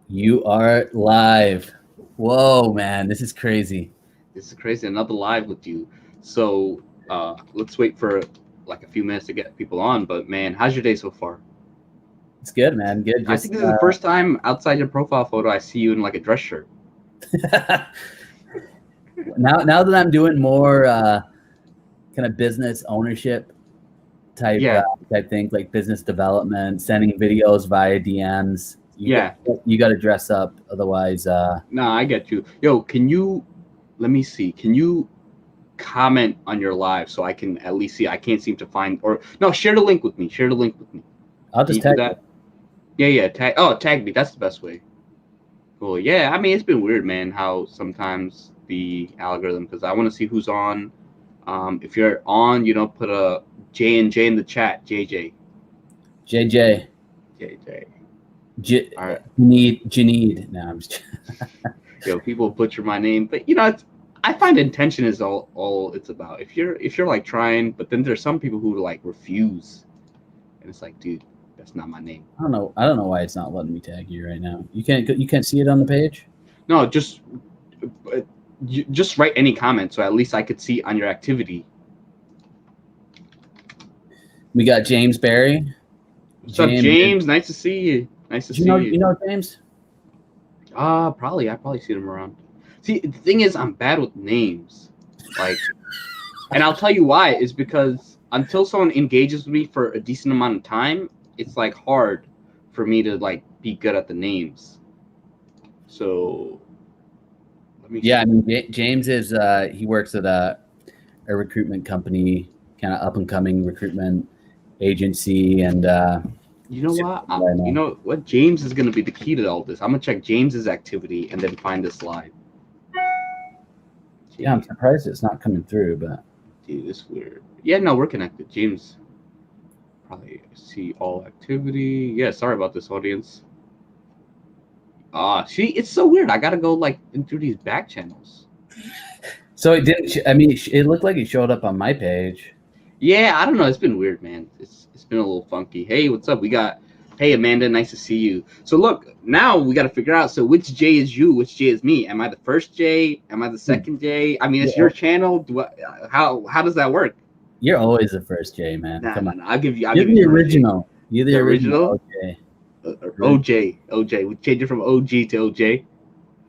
You are live. Whoa, man, this is crazy. This is crazy. Another live with you. So let's wait for like a few minutes to get people on. But man, how's your day so far? It's good, man. Good. I think this is the first time outside your profile photo I see you in like a dress shirt. Now that I'm doing more kind of business ownership type Yeah, type things, like business development, sending videos via DMs. yeah. You got to dress up, otherwise. No, I get you. Yo, can you? Let me see. Can you comment on your live so I can at least see? I can't seem to find or no. Share the link with me. Share the link with me. I'll Can just you do tag you. that? Yeah, yeah. Tag. Oh, tag me. That's the best way. Cool. Yeah, I mean it's been weird, man. How sometimes the algorithm, because I want to see who's on. If you're on, put a J and J in the chat. JJ. JJ. JJ. J- All right. Janeed. No, I'm just. Yo, people butcher my name, but I find intention is all it's about. If you're like trying, but then there's some people who like refuse, and it's like, dude, that's not my name. I don't know. I don't know why it's not letting me tag you right now. You can't see it on the page. No, just write any comment so at least I could see on your activity. We got James Barry. What's up, James? Nice to see you. Nice to see you. You know James? Probably. I probably see them around. See, the thing is, I'm bad with names. Like, and I'll tell you why. Is because until someone engages with me for a decent amount of time, it's like hard for me to like be good at the names. So let me. Yeah, I mean, James is he works at a recruitment company, kind of up and coming recruitment agency, and You know what? You know what? James is gonna be the key to all this. I'm gonna check James's activity and then find this slide. Yeah, I'm surprised it's not coming through, but dude, it's weird. Yeah, no, we're connected. James probably see all activity. Yeah, sorry about this, audience. See, it's so weird. I gotta go like through these back channels. So it didn't. I mean, it looked like it showed up on my page. Yeah, I don't know. It's been weird, man. It's been a little funky. Hey, what's up? Hey, Amanda, nice to see you. So look, now we got to figure out. So which J is you? Which J is me? Am I the first J? Am I the second J? I mean, it's your channel. How does that work? You're always the first J, man. Come on. No. I'll give you. You're the original. You're the original. OJ. OJ. We changed it from OG to OJ.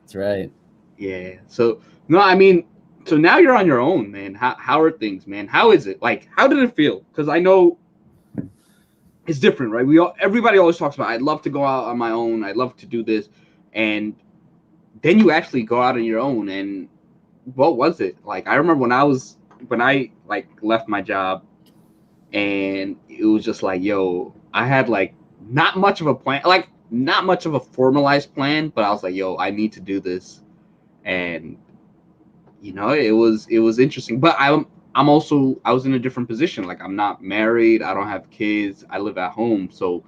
That's right. Yeah. So no, I mean, so now you're on your own, man. How are things, man? How is it? Like, how did it feel? Because I know it's different, right? Everybody always talks about I'd love to go out on my own. I'd love to do this, and then you actually go out on your own. And what was it like? I remember when I like left my job, and it was just like, yo, I had like not much of a plan, like not much of a formalized plan, but I was like, yo, I need to do this, and it was interesting. But I was in a different position. Like, I'm not married, I don't have kids, I live at home. So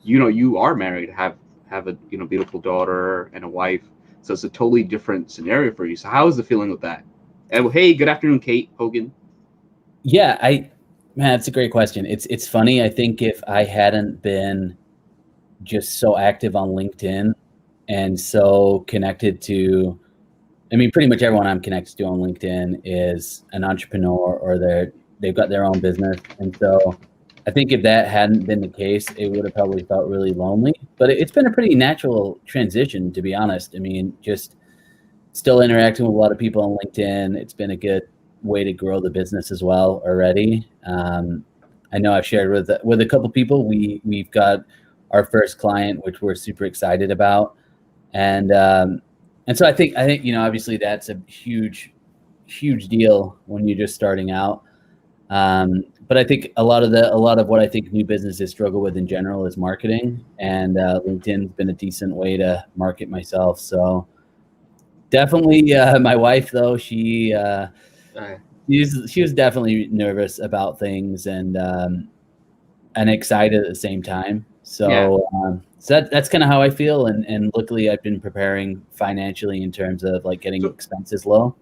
you are married, have a beautiful daughter and a wife, so it's a totally different scenario for you. So how is the feeling with that? And hey, good afternoon, Kate Hogan. Yeah, man, that's a great question. It's funny. I think if I hadn't been just so active on LinkedIn and so connected to, I mean, pretty much everyone I'm connected to on LinkedIn is an entrepreneur, or they've got their own business. And so I think if that hadn't been the case, it would have probably felt really lonely. But it's been a pretty natural transition, to be honest. I mean, just still interacting with a lot of people on LinkedIn. It's been a good way to grow the business as well already. I know I've shared with a couple people. We've got our first client, which we're super excited about, and so I think obviously that's a huge deal when you're just starting out. But I think a lot of what I think new businesses struggle with in general is marketing, and LinkedIn's been a decent way to market myself. So definitely, my wife though, she was definitely nervous about things and excited at the same time. So yeah. So that's kind of how I feel, and luckily I've been preparing financially in terms of like getting expenses low.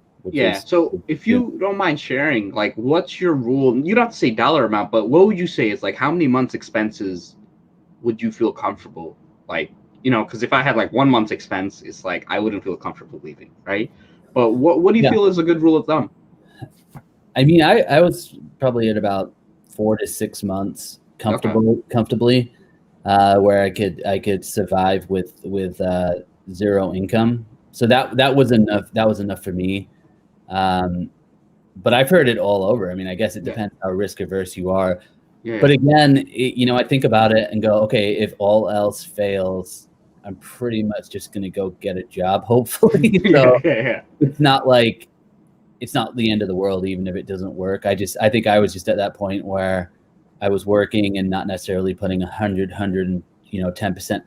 So if you don't mind sharing, like, what's your rule? You don't have to say dollar amount, but what would you say is like how many months expenses would you feel comfortable? Like, you know, because if I had like 1 month's expense, it's like I wouldn't feel comfortable leaving, right? But what do you feel is a good rule of thumb? I mean, I was probably at about 4 to 6 months comfortably, where I could survive with zero income. So that was enough. That was enough for me. But I've heard it all over. I mean, I guess it depends how risk averse you are. Yeah. But again, you know, I think about it and go, okay, if all else fails, I'm pretty much just going to go get a job, hopefully. So it's not like, it's not the end of the world, even if it doesn't work. I think I was just at that point where I was working and not necessarily putting 10%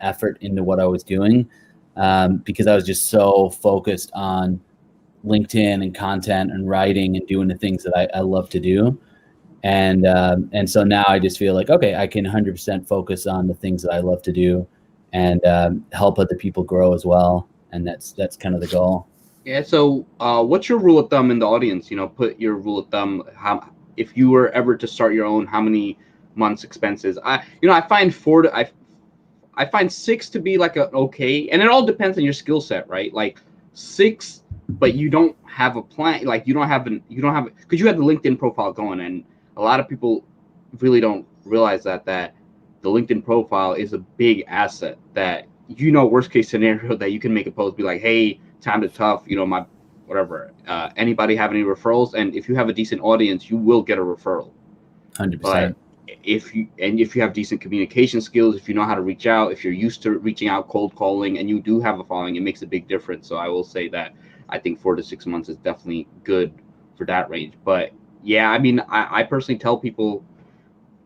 effort into what I was doing, because I was just so focused on LinkedIn and content and writing and doing the things that I love to do. And so now I just feel like, okay, I can 100% focus on the things that I love to do and help other people grow as well. And that's kind of the goal. Yeah. So what's your rule of thumb in the audience? You know, put your rule of thumb. How, if you were ever to start your own, how many months expenses? I find I find 6 to be like a okay, and it all depends on your skill set, right? Like 6, but you don't have a plan. Like you don't have because you have the LinkedIn profile going, and a lot of people really don't realize that the LinkedIn profile is a big asset. That, you know, worst case scenario, that you can make a post, be like, hey, time to tough, you know, my whatever. Anybody have any referrals? And if you have a decent audience, you will get a referral. 100%. But if you have decent communication skills, if you know how to reach out, if you're used to reaching out, cold calling, and you do have a following, it makes a big difference. So I will say that I think 4 to 6 months is definitely good for that range. But yeah, I mean, I personally tell people,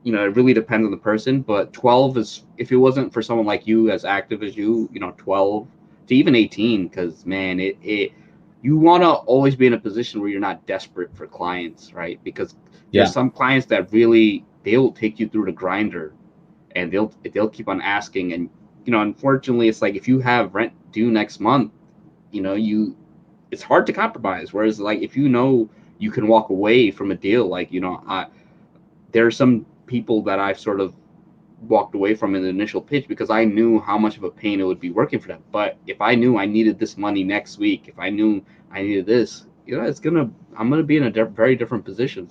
you know, it really depends on the person, but 12 is, if it wasn't for someone like you, as active as you, you know, 12 to even 18, because man, you want to always be in a position where you're not desperate for clients, right? Because there's some clients that really, they'll take you through the grinder, and they'll keep on asking. And, you know, unfortunately, it's like if you have rent due next month, you know, it's hard to compromise. Whereas like if you know you can walk away from a deal, like, you know, there are some people that I've sort of walked away from in the initial pitch because I knew how much of a pain it would be working for them. But if I knew I needed this money next week, if I knew I needed this, you know, I'm gonna be in a very different position.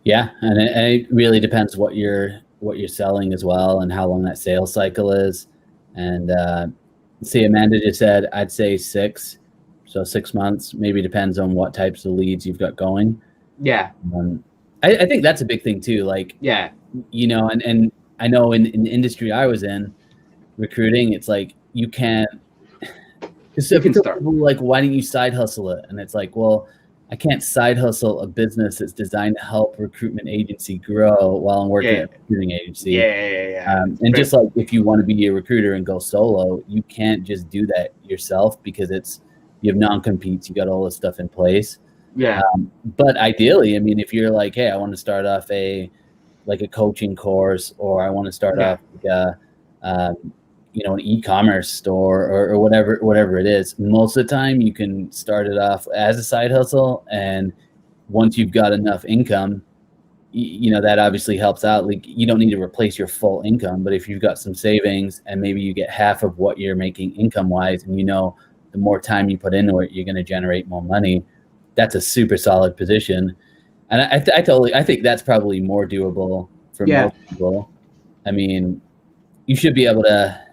Yeah, and it really depends what you're selling as well, and how long that sales cycle is. And see, Amanda just said, I'd say 6, so 6 months. Maybe depends on what types of leads you've got going. Yeah, I think that's a big thing too. Like, yeah, you know, and I know in the industry I was in, recruiting, it's like you can't. So people like, why don't you side hustle it? And it's like, well, I can't side hustle a business that's designed to help recruitment agency grow while I'm working at a recruiting agency. Yeah. And just like if you want to be a recruiter and go solo, you can't just do that yourself because you have non-competes, you got all this stuff in place. Yeah. But ideally, I mean, if you're like, hey, I want to start off a coaching course, or I want to start off like you know, an e-commerce store or whatever it is, most of the time you can start it off as a side hustle. And once you've got enough income, you know, that obviously helps out. Like, you don't need to replace your full income, but if you've got some savings and maybe you get half of what you're making income wise, and you know, the more time you put into it, you're going to generate more money. That's a super solid position. And I think that's probably more doable for most people. I mean, you should be able to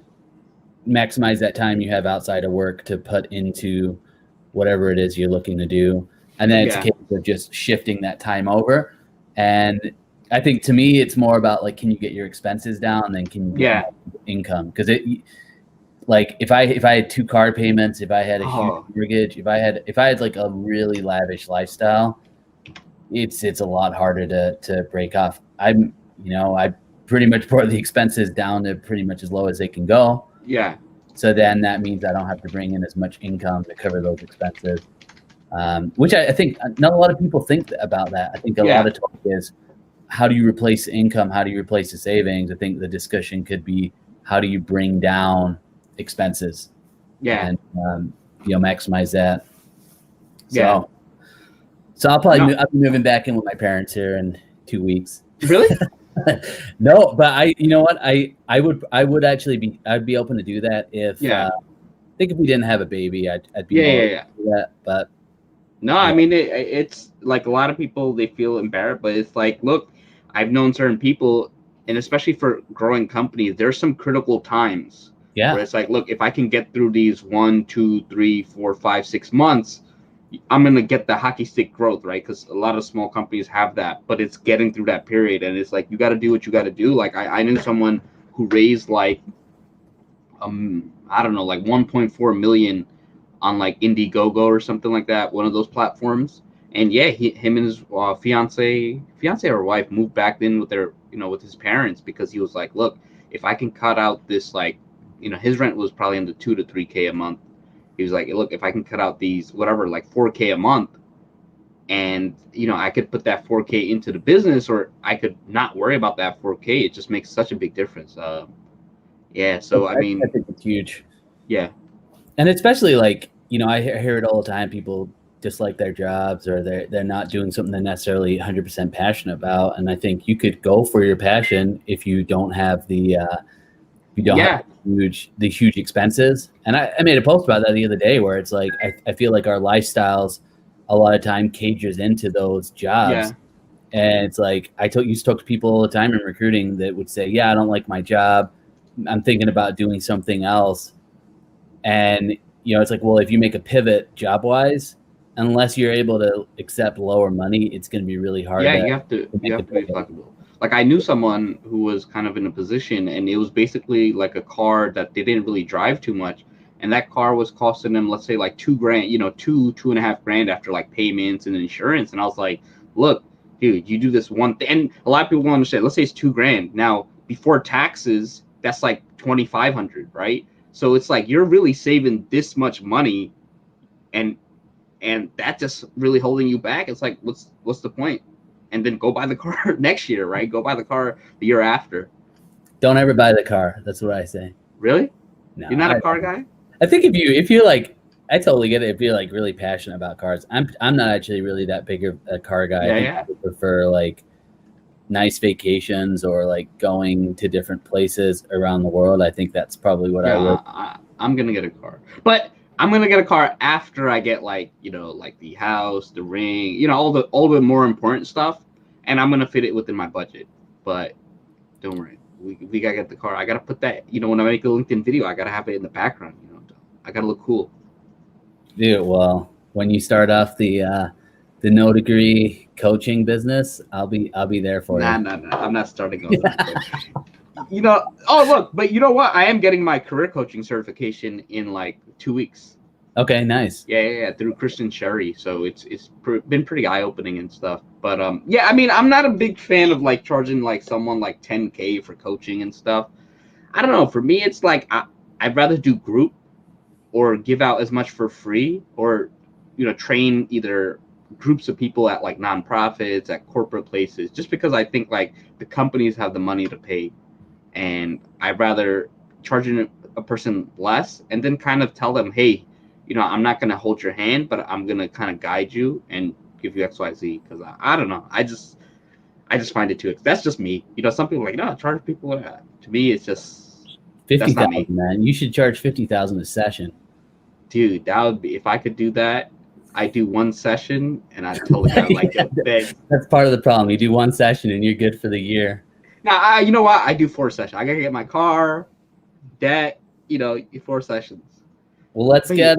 maximize that time you have outside of work to put into whatever it is you're looking to do. And then it's a case of just shifting that time over. And I think to me, it's more about like, can you get your expenses down, and then can you get income? Because like if I had 2 car payments, if I had a huge mortgage, if I had like a really lavish lifestyle, it's a lot harder to break off. I pretty much brought the expenses down to pretty much as low as they can go. Yeah. So then that means I don't have to bring in as much income to cover those expenses, which I think not a lot of people think about that. I think a lot of talk is, how do you replace income? How do you replace the savings? I think the discussion could be, how do you bring down expenses? Yeah. And, you know, maximize that. So I'll probably I'll be moving back in with my parents here in 2 weeks. Really? No, but you know what? I would actually I'd be open to do that if Yeah. I think if we didn't have a baby, I'd be Yeah, more yeah, open yeah. to that. But No, I mean it's like a lot of people they feel embarrassed, but it's like, look, I've known certain people, and especially for growing companies, there's some critical times where yeah, it's like, look, if I can get through these 1, 2, 3, 4, 5, 6 months, I'm gonna get the hockey stick growth, right? Because a lot of small companies have that, but it's getting through that period, and it's like you got to do what you got to do. Like I knew someone who raised like I don't know, like 1.4 million on like Indiegogo or something like that, one of those platforms. And yeah, him and his fiance or wife moved back in with their, with his parents because he was like, look, if I can cut out this like, his rent was probably in the 2 to 3K a month. He was like, look, if I can cut out these whatever like 4K a month, and I could put that 4K into the business, or I could not worry about that 4K. It just makes such a big difference. Yeah. So I I mean, think it's huge. yeah. And especially like, I hear it all the time. People dislike their jobs or they're not doing something they're necessarily 100% passionate about. And I think you could go for your passion if you don't have Yeah. the huge expenses. And I made a post about that the other day where it's like I feel like our lifestyles a lot of time cages into those jobs. Yeah. And it's like used to talk to people all the time in recruiting that would say, yeah, I don't like my job. I'm thinking about doing something else. And it's like, well, if you make a pivot job wise, unless you're able to accept lower money, it's going to be really hard. Yeah, you have to be flexible. Like I knew someone who was kind of in a position, and it was basically like a car that they didn't really drive too much, and that car was costing them, let's say, like $2,000, two and a half grand after like payments and insurance. And I was like, look, dude, you do this one thing, and a lot of people won't understand. Let's say it's $2,000 now before taxes, that's like 2,500, right? So it's like you're really saving this much money, and that just really holding you back. It's like, what's the point? And then go buy the car next year, right? Go buy the car the year after. Don't ever buy the car. That's what I say. Really? No, You're not a car guy? I think if you're like, I totally get it. If you're like really passionate about cars, I'm not actually really that big of a car guy. Yeah, I think I prefer like nice vacations or like going to different places around the world. I think that's probably what I would. I'm gonna get a car, but I'm gonna get a car after I get like like the house, the ring, all the more important stuff, and I'm gonna fit it within my budget. But don't worry, we gotta get the car. I gotta put that. When I make a LinkedIn video, I gotta have it in the background. I gotta look cool. Dude, well, when you start off the no degree coaching business, I'll be there for you. Nah. I'm not starting off. Oh look, but you know what? I am getting my career coaching certification in like 2 weeks. Okay, nice. Yeah, through Kristen Sherry. So it's been pretty eye opening and stuff. But yeah, I mean, I'm not a big fan of like charging like someone like 10K for coaching and stuff. I don't know. For me, it's like I'd rather do group or give out as much for free, or train either groups of people at like nonprofits, at corporate places, just because I think like the companies have the money to pay. And I'd rather charging a person less and then kind of tell them, hey, I'm not going to hold your hand, but I'm going to kind of guide you and give you XYZ. Because I don't know. I just find it too. That's just me. Some people are like, no, charge people. To me, it's just 50,000, man. You should charge 50,000 a session. Dude, that would be, if I could do that, I do one session and I tell the guy like, that's part of the problem. You do one session and you're good for the year. Now, you know what? I do 4 sessions. I gotta get my car, debt, 4 sessions. Well, let's get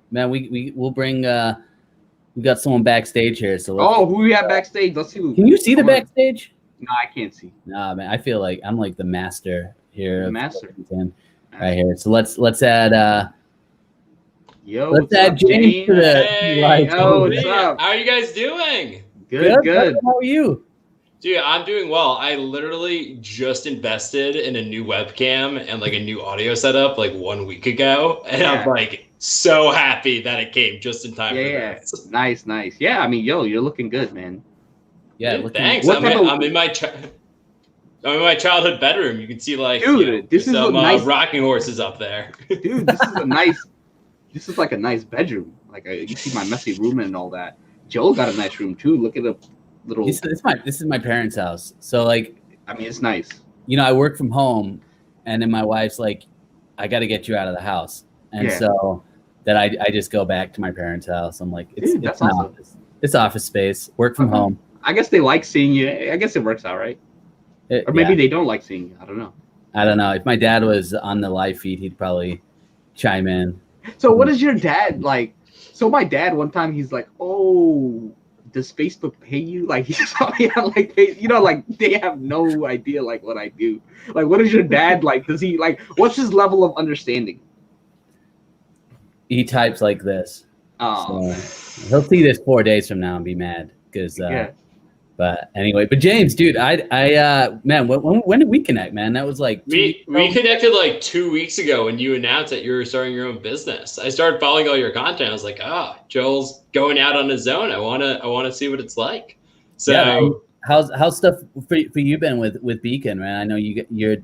man. We'll bring. We got someone backstage here. So who we have backstage? Let's see. Can you see the backstage? No, I can't see. Nah, man. I feel like I'm like the master here. The master. Right here. So let's add. Let's add James to the live. What's up? How are you guys doing? Good. How are you? Dude, I'm doing well. I literally just invested in a new webcam and like a new audio setup like 1 week ago. And I'm like so happy that it came just in time for this. Nice. Yeah, I mean, you're looking good, man. Yeah, dude, thanks. I'm in my childhood bedroom. You can see like this is some nice rocking horses up there. Dude, this is like a nice bedroom. Like you see my messy room and all that. Joel got a nice room too. Look at the little. This is my parents' house. So like I mean, it's nice. I work from home, and then my wife's like, I got to get you out of the house. And so that I just go back to my parents' house. I'm like, it's that's awesome. office. It's office space, work from home. I guess they like seeing you. I guess it works out, right? Or maybe they don't like seeing you. I don't know. I don't know. If my dad was on the live feed, he'd probably chime in. So what is your dad like? So my dad, one time, he's like, oh, does Facebook pay you? Like, he saw me on, like, like, they have no idea, like, what I do. Like, what is your dad like? Does he, like, what's his level of understanding? He types like this. Oh. So he'll see this 4 days from now and be mad because but anyway, but James, dude, man, when did we connect, man? That was like we connected like 2 weeks ago when you announced that you were starting your own business. I started following all your content. I was like, Joel's going out on his own. I wanna see what it's like. So how's stuff for you been with Beacon, man? I know you're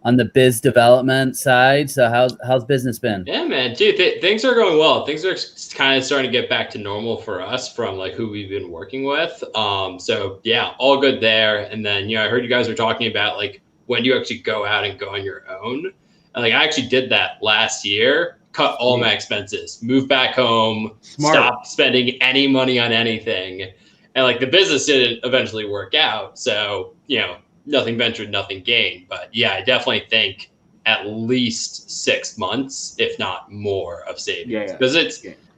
on the biz development side. So how's business been? Yeah, man, dude, things are going well. Things are kind of starting to get back to normal for us from like who we've been working with. So yeah, all good there. And then, I heard you guys were talking about like when you actually go out and go on your own. And like, I actually did that last year, cut all my expenses, moved back home, stopped spending any money on anything. And like the business didn't eventually work out. So, nothing ventured, nothing gained. But yeah, I definitely think at least 6 months, if not more, of savings. Because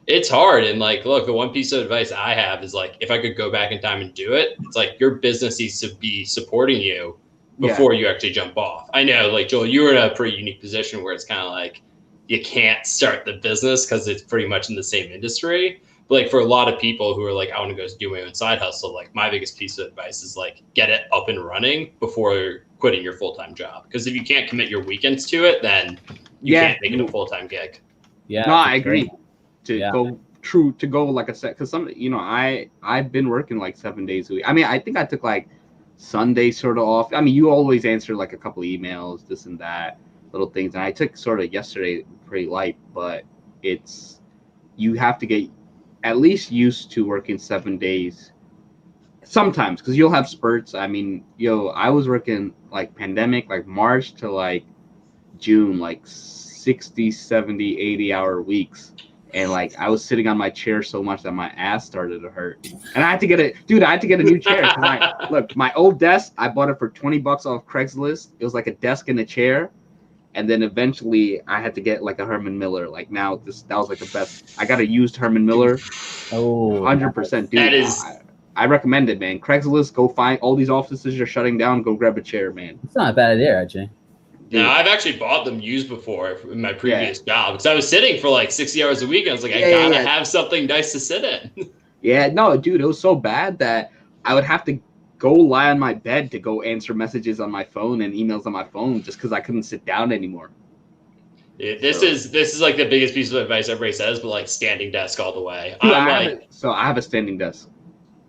it's hard. And like, look, the one piece of advice I have is like, if I could go back in time and do it, it's like your business needs to be supporting you before you actually jump off. I know, like, Joel, you were in a pretty unique position where it's kind of like you can't start the business because it's pretty much in the same industry. But like for a lot of people who are like, I want to go do my own side hustle, like my biggest piece of advice is like get it up and running before quitting your full-time job. Because if you can't commit your weekends to it, then you can't make it a full-time gig. Yeah, no, I agree. To go like a set, because I've been working like 7 days a week. I mean, I think I took like Sunday sort of off. I mean, you always answer like a couple emails, this and that, little things, and I took sort of yesterday pretty light. But you have to get at least used to working 7 days sometimes, because you'll have spurts. I mean, I was working like pandemic, like March to like June, like 60, 70, 80-hour weeks. And like I was sitting on my chair so much that my ass started to hurt. And I had to get a new chair. Look, my old desk, I bought it for $20 off Craigslist. It was like a desk and a chair. And then eventually I had to get like a Herman Miller. Like that was like the best. I got a used Herman Miller. Oh, 100%. Dude, I recommend it, man. Craigslist, go find all these offices are shutting down. Go grab a chair, man. It's not a bad idea, actually. No, I've actually bought them used before in my previous job because I was sitting for like 60 hours a week. And I was like, I gotta have something nice to sit in. Yeah, no, dude, it was so bad that I would have to go lie on my bed to go answer messages on my phone and emails on my phone just because I couldn't sit down anymore. Yeah, this is like the biggest piece of advice everybody says, but like standing desk all the way. Dude, I have a standing desk.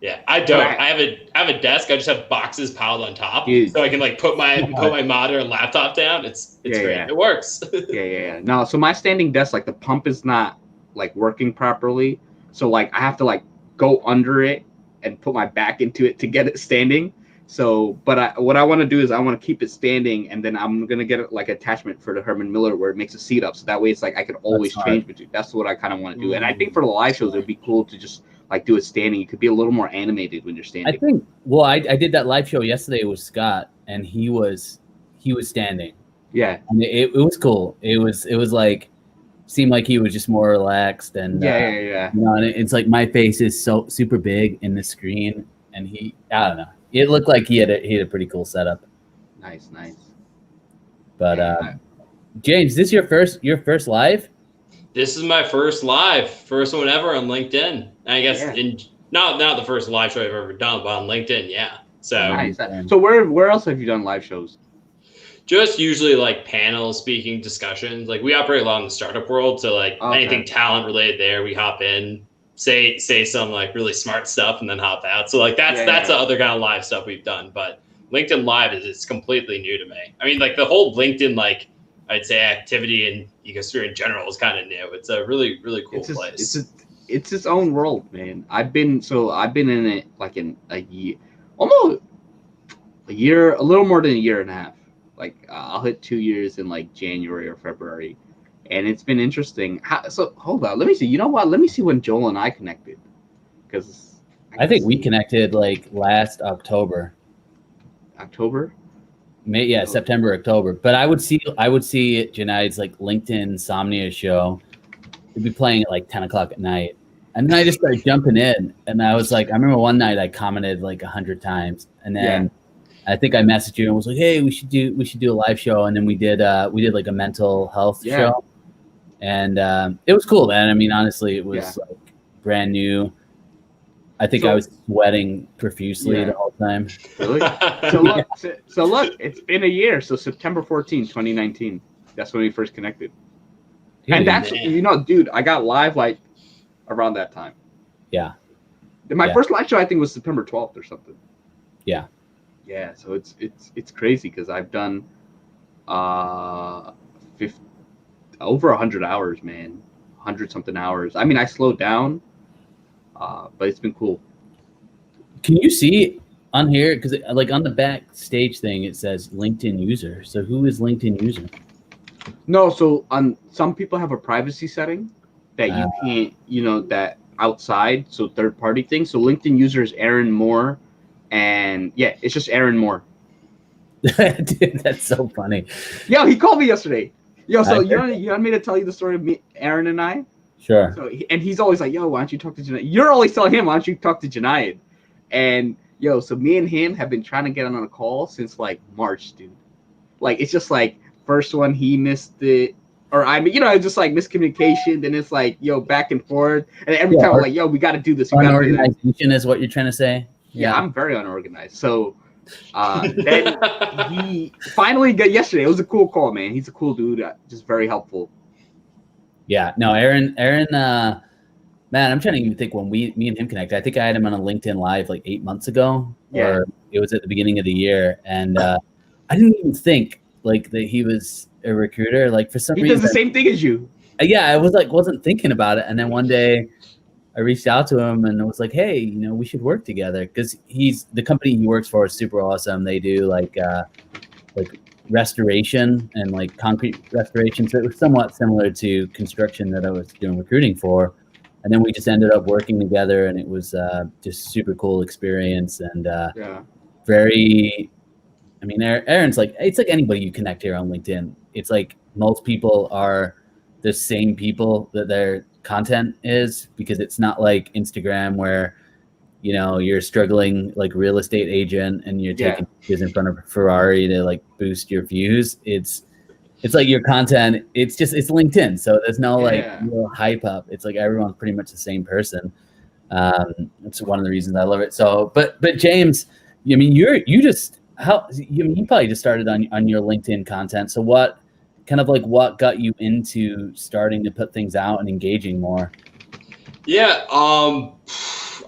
Yeah, I don't. I have a desk. I just have boxes piled on top, so I can like put my monitor and laptop down. It's great. Yeah. It works. Yeah. No, so my standing desk, like the pump is not like working properly, so like I have to like go under it and put my back into it to get it standing. So, but what I want to do is I want to keep it standing, and then I'm gonna get it like attachment for the Herman Miller where it makes a seat up, so that way it's like I can always change between. That's what I kind of want to do, and I think for the live shows it'd be cool to just like do it standing. You could be a little more animated when you're standing. I think. Well, I did that live show yesterday with Scott, and he was standing. Yeah, and it was cool. It was like seemed like he was just more relaxed and yeah. And it's like my face is so super big in the screen, and I don't know. It looked like he had a pretty cool setup. Nice. But James, this your first live? This is my first one ever on LinkedIn. I guess not the first live show I've ever done, but on LinkedIn, yeah. So nice. So where else have you done live shows? Just usually like panel speaking discussions. Like we operate a lot in the startup world, so like anything talent related there, we hop in, say some like really smart stuff, and then hop out. So like that's the other kind of live stuff we've done. But LinkedIn Live is completely new to me. I mean, like the whole LinkedIn like I'd say activity and ecosphere in general is kind of new. It's a really, really cool place. It's its own world, man. I've been in it like in a year, almost. a little more than a year and a half. Like I'll hit 2 years in like January or February, and it's been interesting. So hold on, let me see. You know what? Let me see when Joel and I connected, because I think we connected like last October. October. Yeah, September, October. But I would see Junaid's like LinkedIn Insomnia show. He'd be playing at like 10 o'clock at night. And then I just started jumping in. And I was like, I remember one night I commented like 100 times. And then I think I messaged you and was like, hey, we should do a live show. And then we did like a mental health show. And it was cool, man. I mean, honestly, it was like brand new. I think I was sweating profusely the whole time. Really? So look, it's been a year. So September 14, 2019. That's when we first connected. Dude, and that's, dude, I got live like around that time. Yeah. My first live show, I think, was September 12th or something. Yeah. Yeah. So it's crazy because I've done over 100 hours, man. 100 something hours. I mean, I slowed down. But it's been cool. Can you see on here, because like on the backstage thing it says LinkedIn user? So who is LinkedIn user? No, so on some people have a privacy setting that you can't, that outside, so third party thing. So LinkedIn user is Aaron Moore, and it's just Aaron Moore. Dude, that's so funny. Yo, he called me yesterday. Yo, so you want me to tell you the story of me, Aaron and I? Sure. So and he's always like, yo, why don't you talk to Junaid? You're always telling him, why don't you talk to Junaid? And so me and him have been trying to get on a call since like March, dude. Like it's just like first one he missed it, or it's just like miscommunication. Then it's like back and forth, and every time I'm like, yo, we got to do this. Unorganization is what you're trying to say. Yeah, I'm very unorganized. So then he finally got yesterday. It was a cool call, man. He's a cool dude, just very helpful. Yeah, no, Aaron, man, I'm trying to even think when me and him connected. I think I had him on a LinkedIn Live like 8 months ago, or it was at the beginning of the year, and I didn't even think like that he was a recruiter. Like for some reason, he does the same thing as you. Yeah, I wasn't thinking about it, and then one day I reached out to him and I was like, hey, we should work together, because the company he works for is super awesome. They do like restoration and like concrete restoration, so it was somewhat similar to construction that I was doing recruiting for, and then we just ended up working together, and it was just super cool experience, and very, I mean, Aaron's like, it's like anybody you connect here on LinkedIn. It's like most people are the same people that their content is, because it's not like Instagram where you're struggling like real estate agent and you're taking pictures in front of a Ferrari to like boost your views. It's like your content. It's LinkedIn. So there's no real hype up. It's like everyone's pretty much the same person. It's one of the reasons I love it. So, but James, I mean, you probably just started on your LinkedIn content. So what got you into starting to put things out and engaging more? Yeah.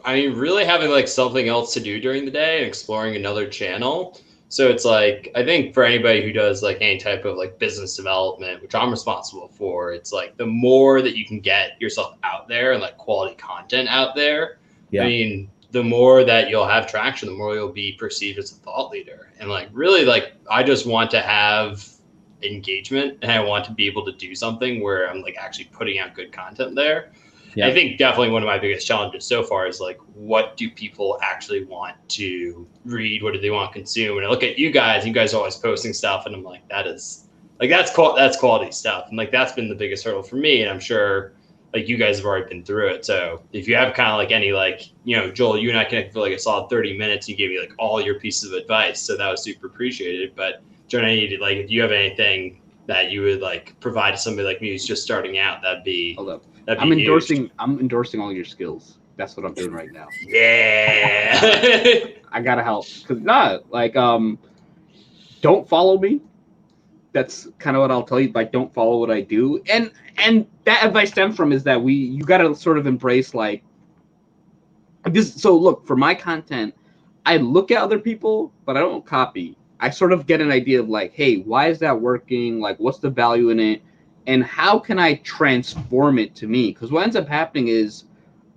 I mean, really having like something else to do during the day and exploring another channel. So it's like, I think for anybody who does like any type of like business development, which I'm responsible for, it's like the more that you can get yourself out there and like quality content out there, I mean, the more that you'll have traction, the more you'll be perceived as a thought leader. And like, really, like, I just want to have engagement, and I want to be able to do something where I'm like actually putting out good content there. Yeah. I think definitely one of my biggest challenges so far is like, what do people actually want to read? What do they want to consume? And I look at you guys are always posting stuff, and I'm like, that's quality stuff. And like, that's been the biggest hurdle for me. And I'm sure like you guys have already been through it. So if you have kind of like any, like, Joel, you and I connected for like a solid 30 minutes. You gave me like all your pieces of advice. So that was super appreciated. But John, I needed, like, if you have anything that you would like provide to somebody like me who's just starting out, that'd be. Hold up. I'm endorsing all your skills. That's what I'm doing right now. Yeah. I gotta help. Don't follow me. That's kind of what I'll tell you. Like, don't follow what I do. And that advice stems from is that you gotta sort of embrace like this. So look, for my content, I look at other people, but I don't copy. I sort of get an idea of like, hey, why is that working? Like, what's the value in it? And how can I transform it to me? Because what ends up happening is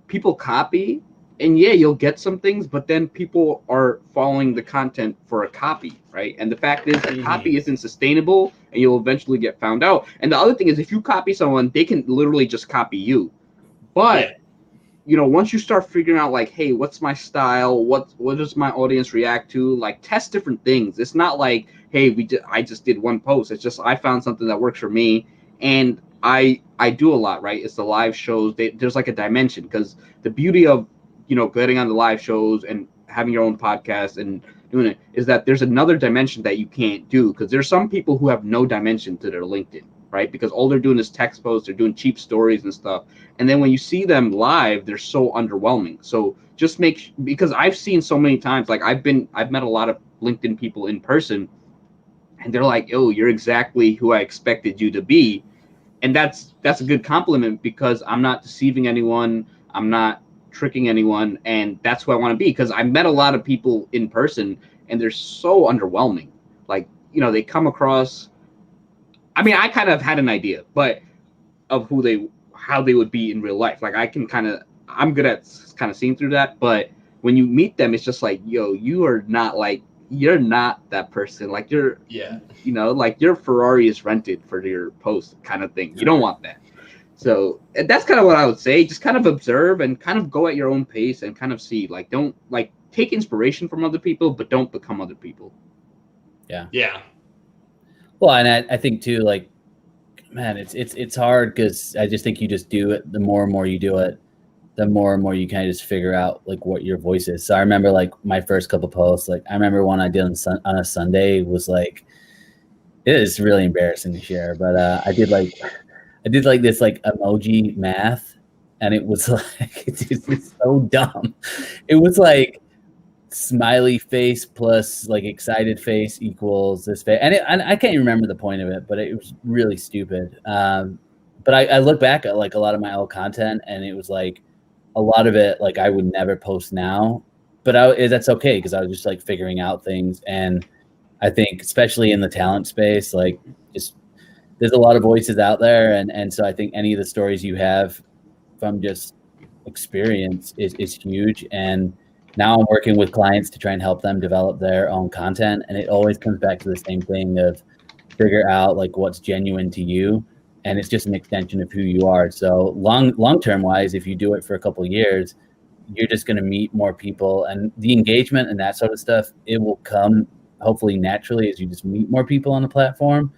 people copy, and yeah, you'll get some things, but then people are following the content for a copy, right? And the fact is, a copy isn't sustainable, and you'll eventually get found out. And the other thing is, if you copy someone, they can literally just copy you. But once you start figuring out, like, hey, what's my style? What does my audience react to? Like, test different things. It's not like, hey, I just did one post. It's just I found something that works for me, and I do a lot, right? It's the live shows. There's like a dimension, because the beauty of getting on the live shows and having your own podcast and doing it is that there's another dimension that you can't do, because there's some people who have no dimension to their LinkedIn, right? Because all they're doing is text posts, they're doing cheap stories and stuff. And then when you see them live, they're so underwhelming. So just because I've seen so many times, like I've met a lot of LinkedIn people in person, and they're like, oh, you're exactly who I expected you to be. And that's a good compliment, because I'm not deceiving anyone. I'm not tricking anyone. And that's who I want to be, because I met a lot of people in person and they're so underwhelming. Like, they come across, I mean, I kind of had an idea, but of how they would be in real life. Like I'm good at kind of seeing through that. But when you meet them, it's just like, yo, you're not that person. Like like your Ferrari is rented for your post kind of thing. You don't want that. So that's kind of what I would say. Just kind of observe and kind of go at your own pace and kind of see, like, don't take inspiration from other people, but don't become other people. Yeah. Yeah. Well, and I think too, like, man, it's hard, because I just think you just do it. The more and more you do it, the more and more you kind of just figure out like what your voice is. So I remember like my first couple posts, like I remember one I did on a Sunday was like, it is really embarrassing to share, but I did like this like emoji math, and it was like, it's so dumb. It was like smiley face plus like excited face equals this face, and I can't even remember the point of it, but it was really stupid. But I look back at like a lot of my old content, and it was like a lot of it like I would never post now, but that's okay, because I was just like figuring out things. And I think especially in the talent space, like just there's a lot of voices out there, and so I think any of the stories you have from just experience is huge. And now I'm working with clients to try and help them develop their own content, and it always comes back to the same thing of figure out like what's genuine to you, and it's just an extension of who you are. So long term wise, if you do it for a couple of years, you're just going to meet more people, and the engagement and that sort of stuff, it will come hopefully naturally as you just meet more people on the platform.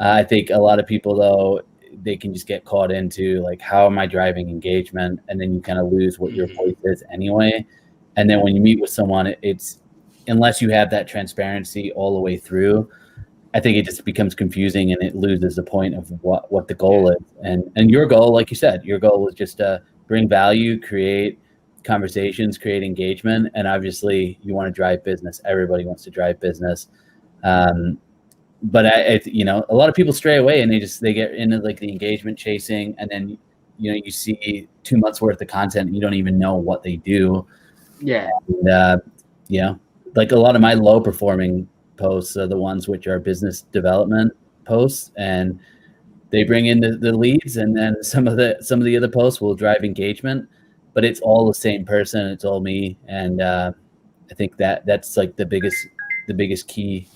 I think a lot of people, though, they can just get caught into like, how am I driving engagement? And then you kind of lose what your voice is anyway. And then when you meet with someone, it's unless you have that transparency all the way through, I think it just becomes confusing, and it loses the point of what the goal is. And your goal, like you said, your goal is just to bring value, create conversations, create engagement. And obviously you want to drive business. Everybody wants to drive business. But a lot of people stray away, and they get into like the engagement chasing, and then you see 2 months worth of content and you don't even know what they do. Yeah. And, like a lot of my low performing posts are the ones which are business development posts, and they bring in the leads, and then some of the other posts will drive engagement, but it's all the same person. It's all me. And I think that's like the biggest key.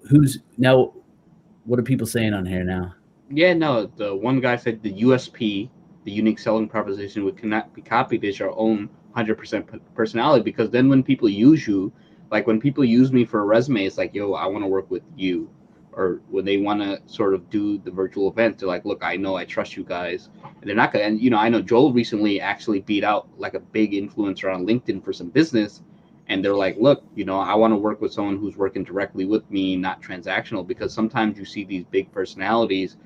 What are people saying on here now? Yeah, no, the one guy said the USP, the unique selling proposition, would cannot be copied as your own 100% personality, because then when people use you, like when people use me for a resume, it's like, yo, I want to work with you. Or when they want to sort of do the virtual event, they're like, look, I know I trust you guys. And they're not going to, and I know Joel recently actually beat out like a big influencer on LinkedIn for some business. And they're like, look, I want to work with someone who's working directly with me, not transactional, because sometimes you see these big personalities,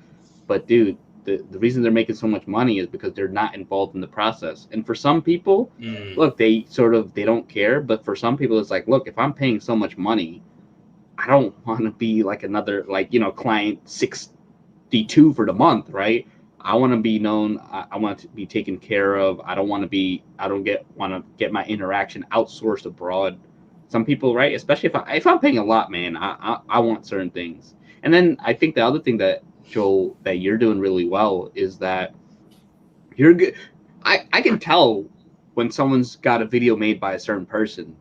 but dude, the reason they're making so much money is because they're not involved in the process. And for some people, look, they don't care. But for some people, it's like, look, if I'm paying so much money, I don't want to be like another, client 62 for the month, right? I want to be known. I want to be taken care of. I don't want to get my interaction outsourced abroad. Some people, right? Especially if I'm paying a lot, man, I want certain things. And then I think the other thing that, Joel, that you're doing really well is that you're good. I can tell when someone's got a video made by a certain person,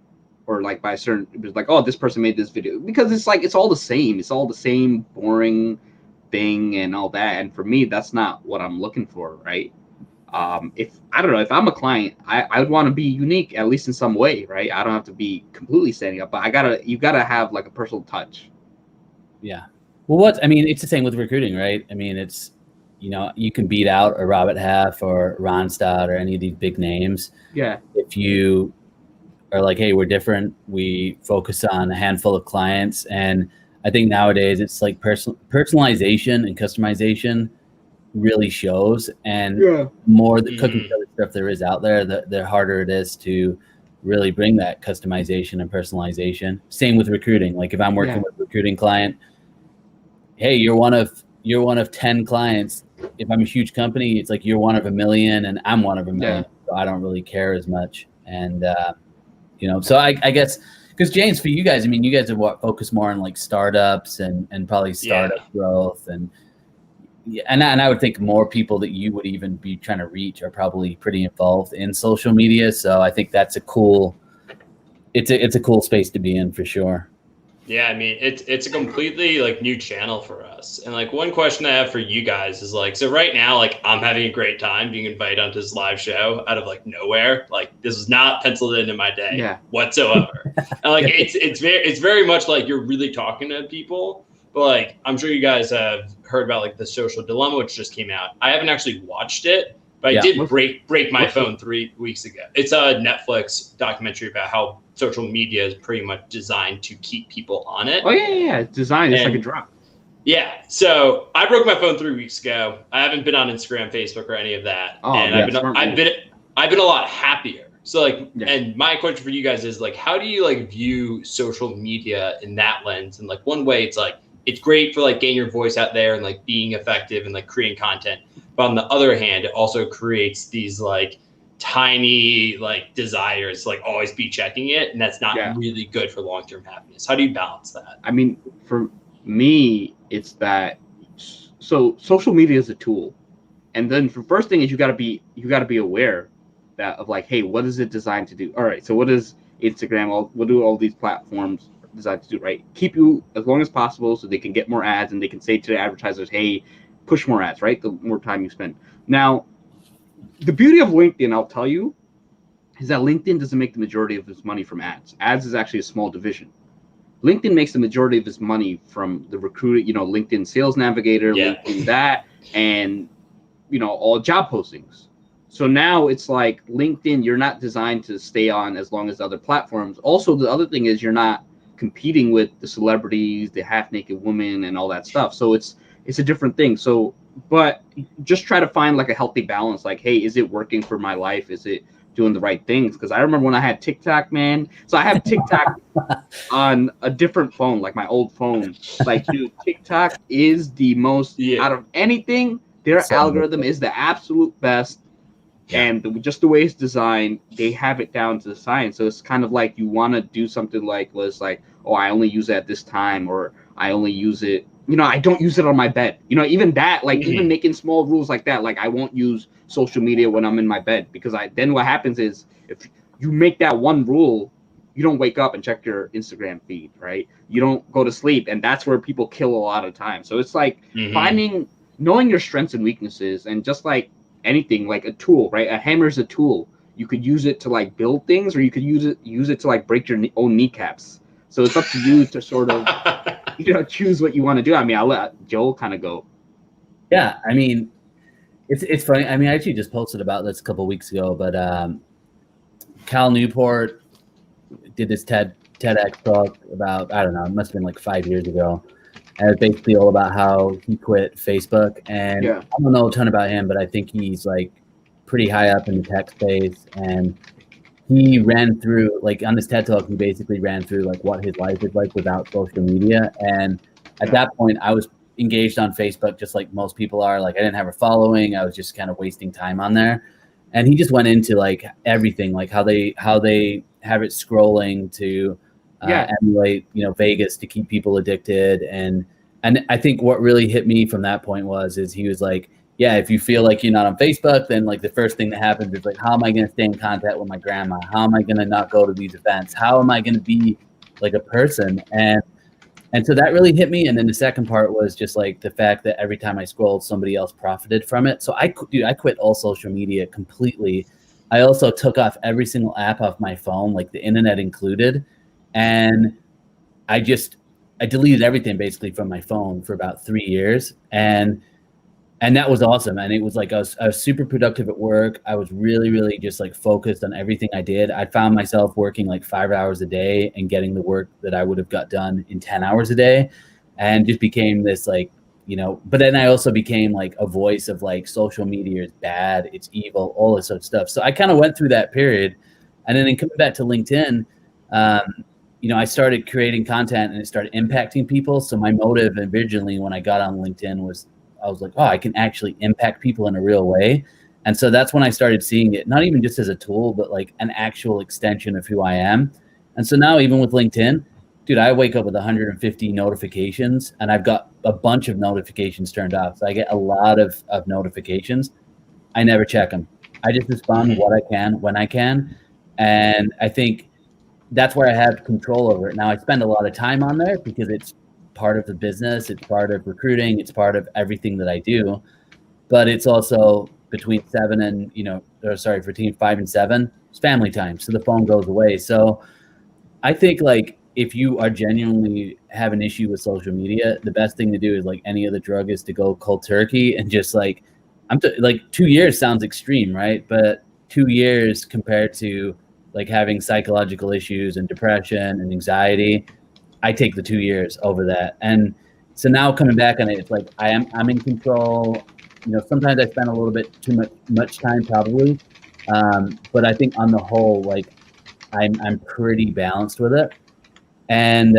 or like by a certain, it was like, oh, this person made this video, because it's like it's all the same. It's all the same boring thing and all that. And for me, that's not what I'm looking for, right? If I don't know, if I'm a client, I would want to be unique, at least in some way, right? I don't have to be completely standing up, but you gotta have like a personal touch. Yeah. Well, I mean, it's the same with recruiting, right? I mean, it's, you can beat out a Robert Half or Ronstadt or any of these big names. Yeah. If you are like, hey, we're different, we focus on a handful of clients. And I think nowadays it's like personalization and customization really shows, and more the cookie cutter stuff there is out there, the harder it is to really bring that customization and personalization. Same with recruiting. Like if I'm working with a recruiting client, hey, you're one of 10 clients. If I'm a huge company, it's like you're one of a million and I'm one of a million. So I don't really care as much. And so I guess, because James, for you guys, I mean, you guys have focused more on like startups and probably startup growth, and I would think more people that you would even be trying to reach are probably pretty involved in social media. So I think that's it's a cool space to be in for sure. Yeah, I mean, it's a completely like new channel for us. And like one question I have for you guys is like, so right now, like I'm having a great time being invited onto this live show out of like nowhere. Like this is not penciled in my day whatsoever. And like it's very much like you're really talking to people. But like I'm sure you guys have heard about like The Social Dilemma, which just came out. I haven't actually watched it, but I did break my phone 3 weeks ago. It's a Netflix documentary about how social media is pretty much designed to keep people on it. Oh yeah. It's designed. It's like a drop. Yeah. So I broke my phone 3 weeks ago. I haven't been on Instagram, Facebook, or any of that. And I've been a lot happier. So like, and my question for you guys is like, how do you like view social media in that lens? And like one way it's like, it's great for like getting your voice out there and like being effective and like creating content. But on the other hand, it also creates these like tiny like desires to like always be checking it. And that's not really good for long-term happiness. How do you balance that? I mean, for me, it's that, so social media is a tool. And then the first thing is you gotta be aware that of like, hey, what is it designed to do? All right. So what is Instagram? What do all these platforms designed to do, right? Keep you as long as possible so they can get more ads and they can say to the advertisers, hey, push more ads, right? The more time you spend. Now, the beauty of LinkedIn, I'll tell you, is that LinkedIn doesn't make the majority of its money from ads. Ads is actually a small division. LinkedIn makes the majority of its money from the recruiting, LinkedIn Sales Navigator, LinkedIn that, and, all job postings. So now it's like LinkedIn, you're not designed to stay on as long as other platforms. Also, the other thing is you're not competing with the celebrities, the half-naked woman, and all that stuff. So it's a different thing. So, but just try to find like a healthy balance. Like, hey, is it working for my life? Is it doing the right things? Because I remember when I had TikTok, man. So I have TikTok on a different phone, like my old phone. Like, dude, TikTok is the most out of anything. Their algorithm is the absolute best. And just the way it's designed, they have it down to the science. So it's kind of like you want to do something like, oh, I only use it at this time, or I only use it, I don't use it on my bed. Even that, like even making small rules like that, like I won't use social media when I'm in my bed, because then what happens is if you make that one rule, you don't wake up and check your Instagram feed, right? You don't go to sleep, and that's where people kill a lot of time. So it's like knowing your strengths and weaknesses, and just like anything, like a tool, right? A hammer is a tool. You could use it to like build things, or you could use it to like break your own kneecaps. So it's up to you to sort of choose what you want to do. I mean, I'll let Joel kind of go. Yeah, I mean, it's funny. I mean, I actually just posted about this a couple of weeks ago, but Cal Newport did this TEDx talk about, I don't know, it must have been like 5 years ago. And it's basically all about how he quit Facebook. And I don't know a ton about him, but I think he's like pretty high up in the tech space. And he ran through, like on this TED Talk, he basically ran through like what his life is like without social media. And at that point, I was engaged on Facebook just like most people are. Like I didn't have a following. I was just kind of wasting time on there. And he just went into like everything, like how they have it scrolling to emulate, Vegas to keep people addicted. And I think what really hit me from that point is he was like, yeah, if you feel like you're not on Facebook, then like the first thing that happens is like, how am I going to stay in contact with my grandma? How am I going to not go to these events? How am I going to be like a person? And so that really hit me. And then the second part was just like the fact that every time I scrolled, somebody else profited from it. So I quit all social media completely. I also took off every single app off my phone, like the internet included. And I deleted everything basically from my phone for about 3 years. And that was awesome. And it was like, I was super productive at work. I was really, really just like focused on everything I did. I found myself working like 5 hours a day and getting the work that I would have got done in 10 hours a day, and just became this like, but then I also became like a voice of like social media is bad, it's evil, all this sort of stuff. So I kind of went through that period. And then coming back to LinkedIn, I started creating content and it started impacting people. So my motive originally when I got on LinkedIn was, I was like, oh, I can actually impact people in a real way. And so that's when I started seeing it, not even just as a tool, but like an actual extension of who I am. And so now even with LinkedIn, dude, I wake up with 150 notifications and I've got a bunch of notifications turned off. So I get a lot of notifications. I never check them. I just respond to what I can, when I can. And I think that's where I have control over it. Now I spend a lot of time on there because it's part of the business, it's part of recruiting, it's part of everything that I do, but it's also between 5 and 7, it's family time, so the phone goes away. So I think like if you are genuinely have an issue with social media, the best thing to do is like any other drug is to go cold turkey and just like like 2 years sounds extreme, right? But 2 years compared to like having psychological issues and depression and anxiety, I take the 2 years over that. And so now coming back on it, it's like I'm in control. Sometimes I spend a little bit too much time probably. But I think on the whole, like I'm pretty balanced with it. And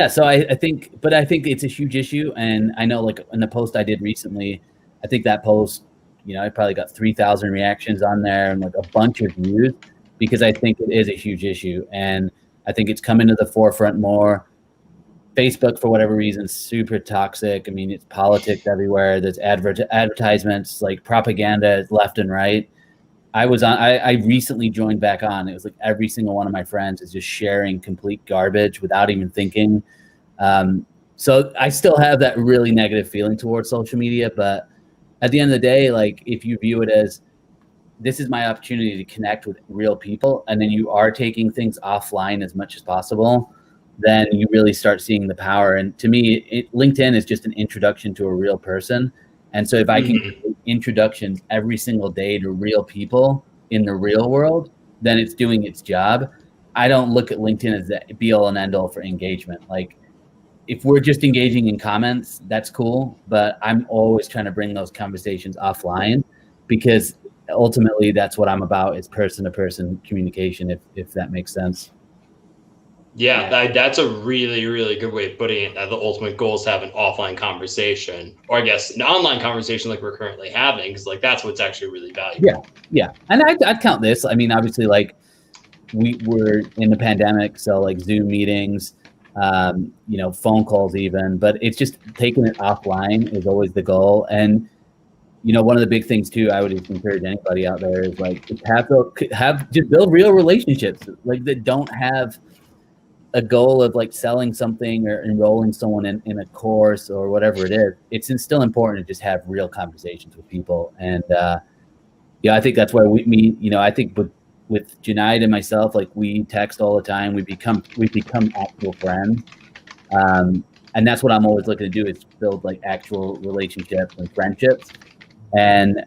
so I think it's a huge issue. And I know like in the post I did recently, I think that post, I probably got 3,000 reactions on there and like a bunch of views because I think it is a huge issue. And I think it's coming to the forefront more. Facebook, for whatever reason, super toxic. I mean, it's politics everywhere. There's advertisements, like propaganda left and right. I recently joined back on. It was like every single one of my friends is just sharing complete garbage without even thinking. So I still have that really negative feeling towards social media. But at the end of the day, like if you view it as, this is my opportunity to connect with real people, and then you are taking things offline as much as possible, then you really start seeing the power. And to me, LinkedIn is just an introduction to a real person. And so if I can get introductions every single day to real people in the real world, then it's doing its job. I don't look at LinkedIn as the be all and end all for engagement. Like if we're just engaging in comments, that's cool. But I'm always trying to bring those conversations offline because ultimately that's what I'm about, is person-to-person communication, if that makes sense. Yeah, that's a really, really good way of putting it. That the ultimate goal is to have an offline conversation, or I guess an online conversation like we're currently having, because like that's what's actually really valuable. Yeah. And I'd count this. I mean, obviously, like we were in the pandemic, so like Zoom meetings, phone calls even, but it's just taking it offline is always the goal. And one of the big things too, I would encourage anybody out there is like just build real relationships, like that don't have a goal of like selling something or enrolling someone in a course or whatever it is. It's still important to just have real conversations with people. And I think that's where we meet. I think with Junaid and myself, like we text all the time. We become actual friends. And that's what I'm always looking to do, is build like actual relationships and friendships. And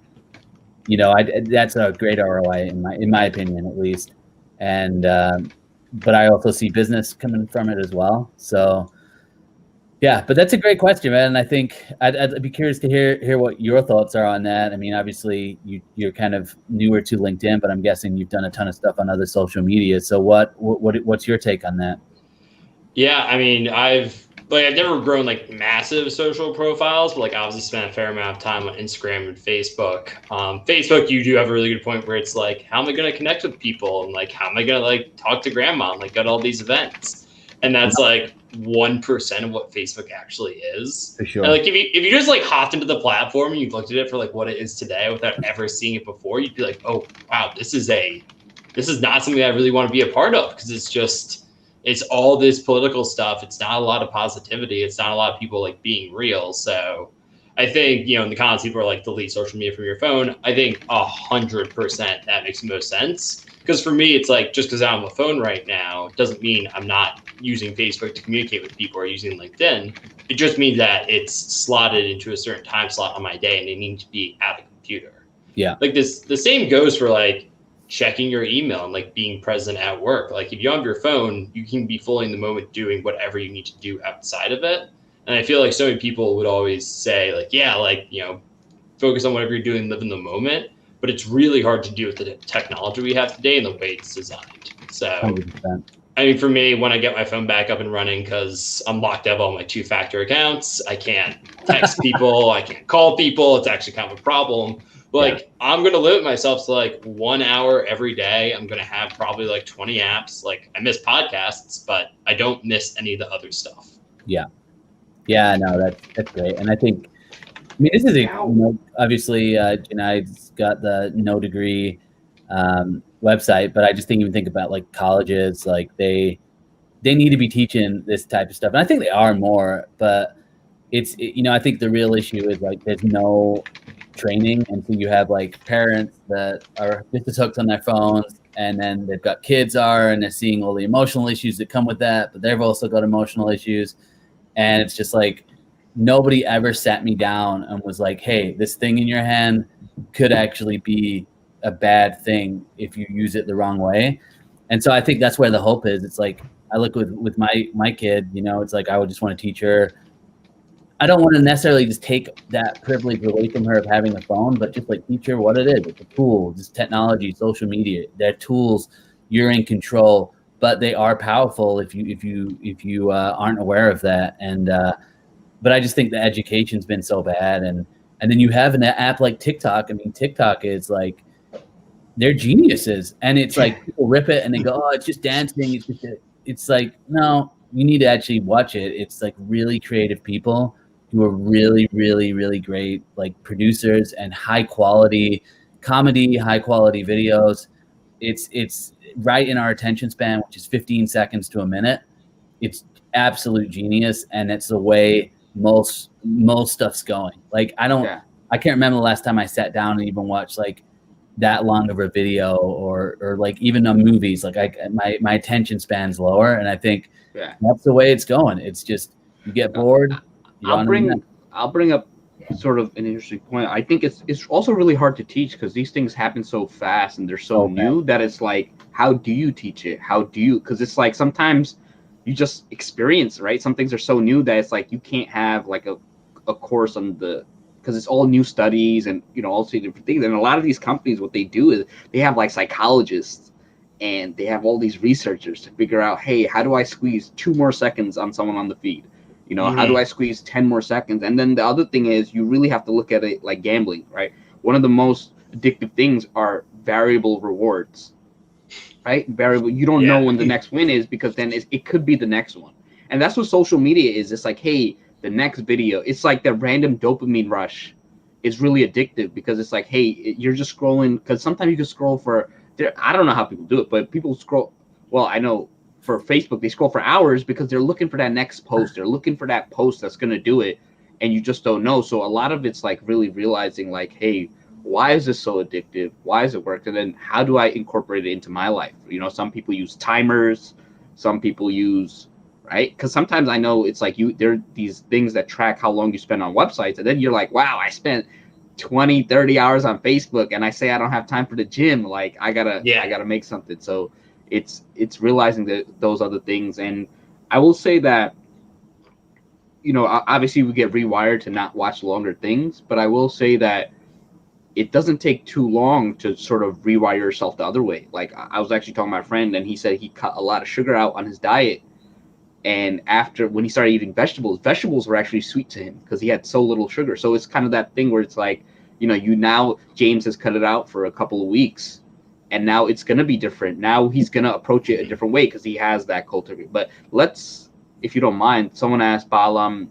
that's a great ROI in my opinion, at least. And but I also see business coming from it as well. So yeah, but that's a great question, man. And I think I'd be curious to hear what your thoughts are on that. I mean, obviously you're kind of newer to LinkedIn, but I'm guessing you've done a ton of stuff on other social media. So what's your take on that? Yeah, I mean, I've never grown like massive social profiles, but like obviously spent a fair amount of time on Instagram and Facebook. Facebook, you do have a really good point where it's like, how am I going to connect with people? And like, how am I going to like talk to grandma and like go to all these events? and that's like 1% of what Facebook actually is. For sure. And like if you just like hopped into the platform and you looked at it for like what it is today without ever seeing it before, you'd be like, oh wow, this is not something I really want to be a part of, because it's all this political stuff. It's not a lot of positivity. It's not a lot of people like being real. So I think, in the comments, people are like, delete social media from your phone. I think 100% that makes the most sense. Because for me, it's like, just because I'm on the phone right now doesn't mean I'm not using Facebook to communicate with people or using LinkedIn. It just means that it's slotted into a certain time slot on my day and they need to be at the computer. Yeah. Like the same goes for like checking your email and like being present at work. Like if you have your phone, you can be fully in the moment doing whatever you need to do outside of it. And I feel like so many people would always say like, yeah, like, focus on whatever you're doing, live in the moment. But it's really hard to do with the technology we have today and the way it's designed. So, 100%. I mean, for me, when I get my phone back up and running, because I'm locked out of all my 2-factor accounts, I can't text people, I can't call people. It's actually kind of a problem. But like, I'm going to limit myself to like 1 hour every day. I'm going to have probably like 20 apps. Like I miss podcasts, but I don't miss any of the other stuff. Yeah. Yeah, no, that's great. And I think, this is obviously Junaid's got the no degree website, but I just didn't even think about like colleges. Like they need to be teaching this type of stuff. And I think they are more, but I think the real issue is like there's no training. And so you have like parents that are just as hooked on their phones, and then they've got kids and they're seeing all the emotional issues that come with that, but they've also got emotional issues. And it's just like, nobody ever sat me down and was like, hey, this thing in your hand could actually be a bad thing if you use it the wrong way. And so I think that's where the hope is. It's like, I look with my kid, it's like, I would just want to teach her. I don't want to necessarily just take that privilege away from her of having a phone, but just like teach her what it is. It's a tool, just technology, social media. They're tools. You're in control, but they are powerful if you aren't aware of that. And but I just think the education's been so bad, and then you have an app like TikTok. I mean, TikTok is like, they're geniuses, and it's like people rip it and they go, oh, it's just dancing. It's like, no, you need to actually watch it. It's like really creative people who are really, really, really great, like producers, and high quality comedy, high quality videos. It's right in our attention span, which is 15 seconds to a minute. It's absolute genius, and it's the way most stuff's going. Like I can't remember the last time I sat down and even watched like that long of a video, or like even on movies. Like my attention span's lower, and I think that's the way it's going. It's just, you get bored. I'll bring up sort of an interesting point. I think it's also really hard to teach because these things happen so fast and they're so new that it's like, how do you teach it? Because it's like sometimes you just experience, right? Some things are so new that it's like you can't have like a course on because it's all new studies and all sorts of different things. And a lot of these companies, what they do is they have like psychologists and they have all these researchers to figure out, hey, how do I squeeze 2 more seconds on someone on the feed? How do I squeeze 10 more seconds? And then the other thing is, you really have to look at it like gambling, right? One of the most addictive things are variable rewards, right? Variable. You don't know when the next win is, because then it could be the next one. And that's what social media is. It's like, hey, the next video, it's like the random dopamine rush is really addictive, because it's like, hey, you're just scrolling, because sometimes you can scroll I don't know how people do it, but people scroll. Well, I know for Facebook, they scroll for hours because they're looking for that next post. They're looking for that post that's going to do it. And you just don't know. So a lot of it's like really realizing like, hey, why is this so addictive? Why does it work? And then how do I incorporate it into my life? Some people use timers. Some people use, right? Because sometimes I know it's like there are these things that track how long you spend on websites. And then you're like, wow, I spent 20, 30 hours on Facebook, and I say I don't have time for the gym. Like I gotta make something. So it's realizing those other things. And I will say that, obviously we get rewired to not watch longer things, but I will say that it doesn't take too long to sort of rewire yourself the other way. Like I was actually talking to my friend, and he said he cut a lot of sugar out on his diet. And when he started eating vegetables were actually sweet to him because he had so little sugar. So it's kind of that thing where it's like, James has cut it out for a couple of weeks, and now it's gonna be different. Now he's gonna approach it a different way because he has that culture. But let's, if you don't mind, someone asked Balam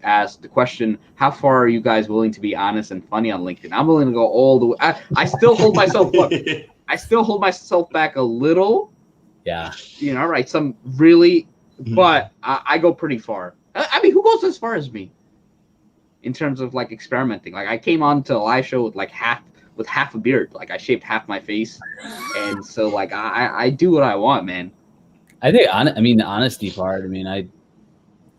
asked the question, how far are you guys willing to be honest and funny on LinkedIn? I'm willing to go all the way. I still hold myself up. I still hold myself back a little. Yeah. You know, right? Some really, but I go pretty far. I mean, who goes as far as me in terms of like experimenting? Like I came on to a live show with like half a beard. Like I shaved half my face. And so like I do what I want, man. I think the honesty part, I mean,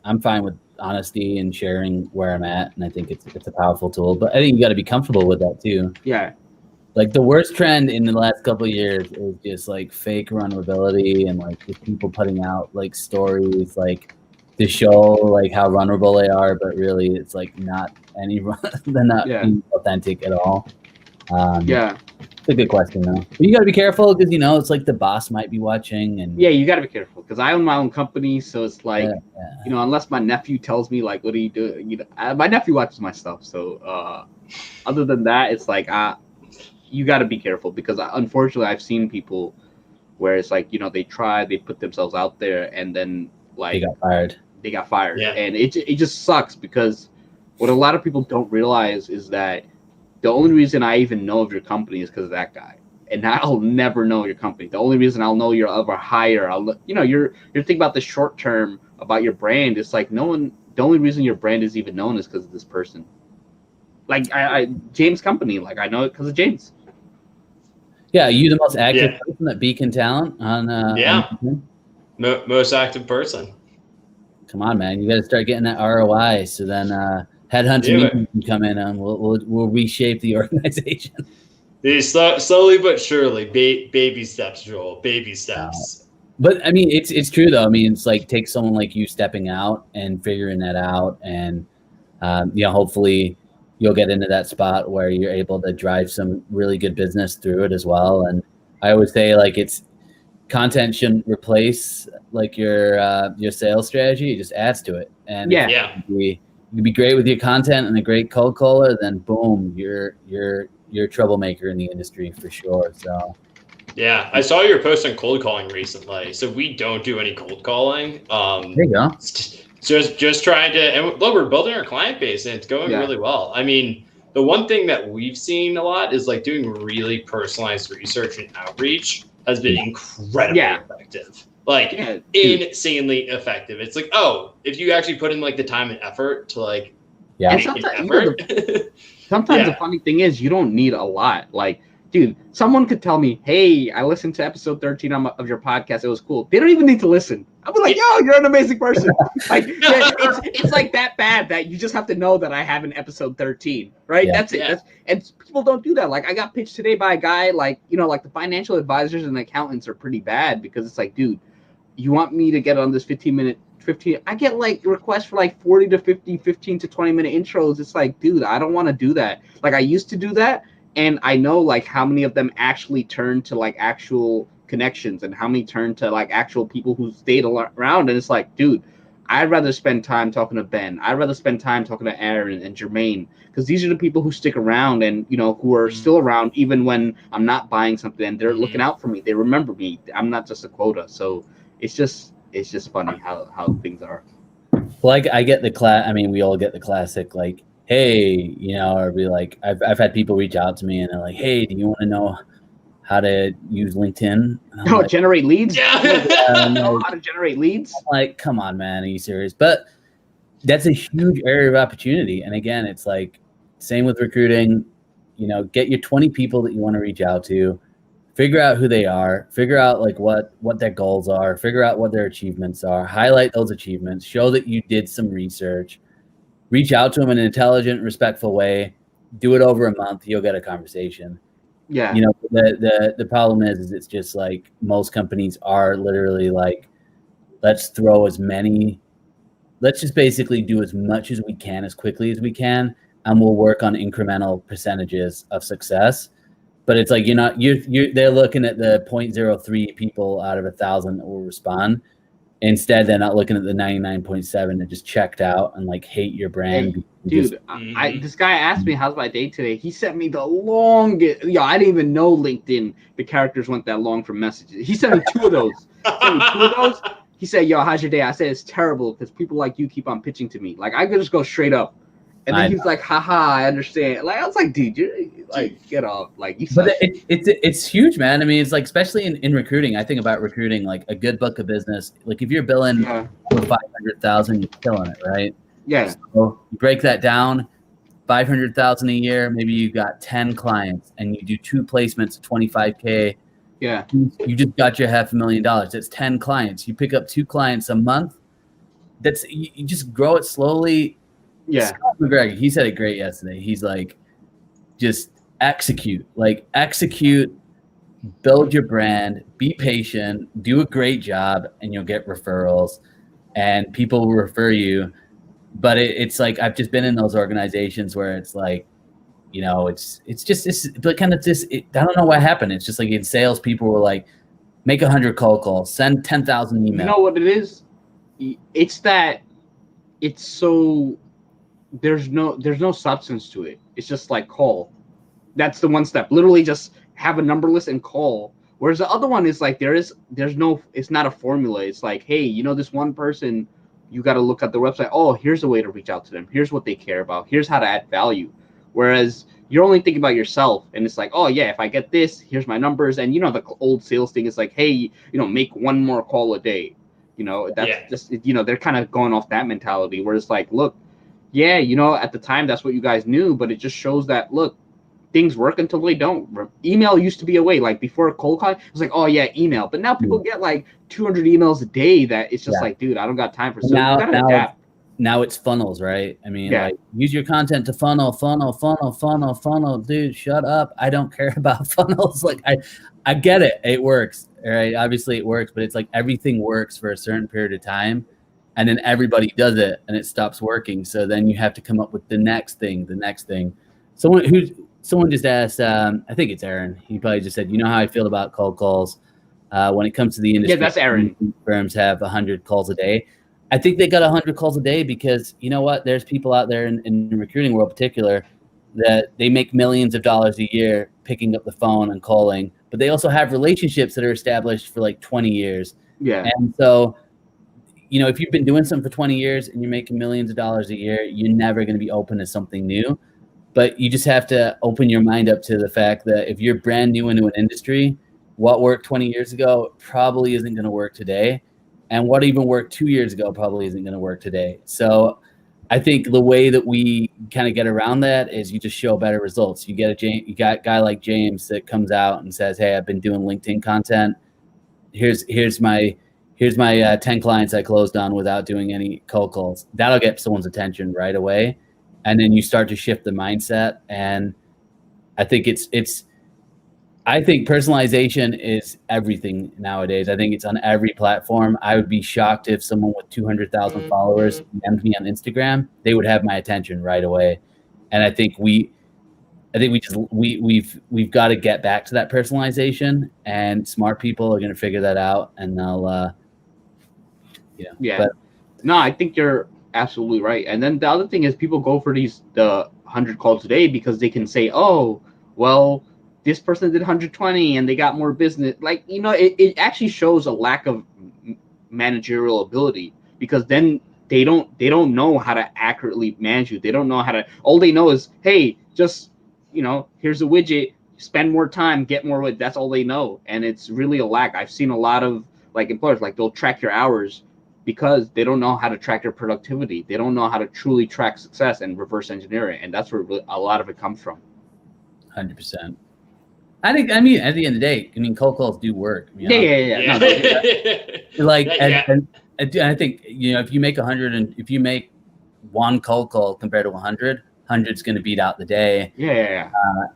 I'm fine with honesty and sharing where I'm at, and I think it's a powerful tool. But I think you got to be comfortable with that too. Yeah. Like the worst trend in the last couple of years is just like fake vulnerability and like just people putting out like stories like to show like how vulnerable they are, but really it's like not they're not being authentic at all. It's a good question though. But you got to be careful because it's like the boss might be watching, and you got to be careful because I own my own company, so it's like unless my nephew tells me like, what are you doing? My nephew watches my stuff, so other than that, it's like you got to be careful because unfortunately I've seen people where it's like they put themselves out there and then like they got fired, and it just sucks because what a lot of people don't realize is that the only reason I even know of your company is because of that guy, and I'll never know your company. The only reason I'll know you're of a hire, you're thinking about the short term about your brand. It's like the only reason your brand is even known is because of this person. Like James' company, like I know it because of James. Yeah, are you the most active person at Beacon Talent on? On most active person. Come on, man! You got to start getting that ROI. So then, headhunting can come in and we'll reshape the organization. Slowly but surely, baby steps, Joel. Baby steps. But I mean, it's true though. I mean, it's like take someone like you stepping out and figuring that out, and hopefully you'll get into that spot where you're able to drive some really good business through it as well. And I always say like content shouldn't replace like your sales strategy. It just adds to it. And you'd be great with your content and a great cold caller, then boom, you're a troublemaker in the industry for sure. So yeah, I saw your post on cold calling recently. So we don't do any cold calling. There you go. Just trying to, and look, we're building our client base and it's going really well. I mean, the one thing that we've seen a lot is like doing really personalized research and outreach has been incredibly effective. Like insanely effective. It's like, if you actually put in like the time and effort to like and sometimes the funny thing is you don't need a lot. Like, dude, someone could tell me, hey, I listened to episode 13 of your podcast. It was cool. They don't even need to listen. I'll be like, yo, you're an amazing person. Like, it's like that bad that you just have to know that I have an episode 13, right? Yeah. That's it. And people don't do that. Like, I got pitched today by a guy, like, like the financial advisors and accountants are pretty bad because it's like, dude, you want me to get on this 15 I get like requests for like 40 to 50, 15 to 20 minute intros. It's like, dude, I don't want to do that. Like I used to do that. And I know like how many of them actually turn to like actual connections and how many turn to like actual people who stayed around. And it's like, dude, I'd rather spend time talking to Ben. I'd rather spend time talking to Aaron and Jermaine, because these are the people who stick around and, who are still around even when I'm not buying something and they're looking out for me. They remember me. I'm not just a quota. So it's just funny how things are. Well, I get we all get the classic, like, hey, or be like, I've had people reach out to me and they're like, hey, do you want to know how to use LinkedIn? Like, generate leads? Know how to generate leads? I'm like, come on, man, are you serious? But that's a huge area of opportunity. And again, it's like, same with recruiting, get your 20 people that you want to reach out to, figure out who they are, figure out like what their goals are, figure out what their achievements are, highlight those achievements, show that you did some research, reach out to them in an intelligent, respectful way, do it over a month, you'll get a conversation. Yeah. The problem is it's just like most companies are literally like, let's just basically do as much as we can as quickly as we can, and we'll work on incremental percentages of success. But it's like they're looking at the 0.03 people out of 1,000 that will respond, Instead, they're not looking at the 99.7 and just checked out and like hate your brand. Hey, dude, this guy asked me how's my day today. He sent me the longest. Yeah, I didn't even know LinkedIn. The characters went that long for messages. He sent me 2 of those. He said, "Yo, how's your day?" I said, "It's terrible because people like you keep on pitching to me. Like I could just go straight up." And then he was like, "Haha, I understand." Like I was like, "Dude, you're like get off." Like you. But it's huge, man. I mean, it's like especially in recruiting. I think about recruiting like a good book of business. Like if you're billing for 500,000, you're killing it, right? Yeah. So you break that down, 500,000 a year. Maybe you got 10 clients, and you do 2 placements of 25K. Yeah. You just got your $500,000. It's 10 clients. You pick up 2 clients a month. That's you just grow it slowly. Yeah. Scott McGregor, he said it great yesterday. He's like, just execute, build your brand, be patient, do a great job, and you'll get referrals, and people will refer you. But it's like I've just been in those organizations where it's like, you know, it's kind of just I don't know what happened. It's just like in sales, people were like, make 100 cold calls, send 10,000 emails. You know what it is? It's that it's so there's no substance to it. It's just like call. That's the one step. Literally just have a number list and call. Whereas the other one is like there's no, it's not a formula. It's like, hey, you know, this one person, you got to look at the website. Oh, here's a way to reach out to them. Here's what they care about. Here's how to add value. Whereas you're only thinking about yourself, and it's like, oh yeah, if I get this, here's my numbers. And you know, the old sales thing is like, hey, you know, make 1 more call a day. You know, that's just, you know, they're kind of going off that mentality where it's like, look, yeah, you know, at the time that's what you guys knew, but it just shows that, look, things work until they don't. Email used to be a way, like before cold call, it was like, oh yeah, email. But now people get like 200 emails a day that it's just like, dude, I don't got time for. So now it's funnels, right? I mean, like use your content to funnel. Dude, shut up. I don't care about funnels. Like I get it. It works. Right. Obviously it works, but it's like everything works for a certain period of time. And then everybody does it and it stops working. So then you have to come up with the next thing. Someone just asked, I think it's Aaron. He probably just said, you know how I feel about cold calls when it comes to the industry. Yeah, that's Aaron. Firms have 100 calls a day. I think they got 100 calls a day because you know what? There's people out there in the recruiting world in particular that they make millions of dollars a year picking up the phone and calling, but they also have relationships that are established for like 20 years. Yeah. And so, you know, if you've been doing something for 20 years and you're making millions of dollars a year, you're never going to be open to something new. But you just have to open your mind up to the fact that if you're brand new into an industry, what worked 20 years ago probably isn't going to work today. And what even worked 2 years ago probably isn't going to work today. So I think the way that we kind of get around that is you just show better results. You got a guy like James that comes out and says, hey, I've been doing LinkedIn content. Here's my 10 clients I closed on without doing any cold calls. That'll get someone's attention right away. And then you start to shift the mindset. And I think I think personalization is everything nowadays. I think it's on every platform. I would be shocked if someone with 200,000 followers DM'd me on Instagram. They would have my attention right away. And I think we've got to get back to that personalization, and smart people are going to figure that out, and they'll, No, I think you're absolutely right. And then the other thing is people go for the 100 calls a day because they can say, oh, well, this person did 120 and they got more business. Like, you know, it actually shows a lack of managerial ability, because then they don't know how to accurately manage you. They don't know how to, all they know is, hey, just, you know, here's a widget, spend more time, get more with. That's all they know. And it's really a lack. I've seen a lot of like employers, like they'll track your hours because they don't know how to track their productivity. They don't know how to truly track success and reverse engineer it. And that's where a lot of it comes from. 100%. I mean, at the end of the day, I mean, cold calls do work. You know? Yeah. And I think, you know, if you make 100 and if you make one cold call compared to 100, 100's going to beat out the day. Yeah.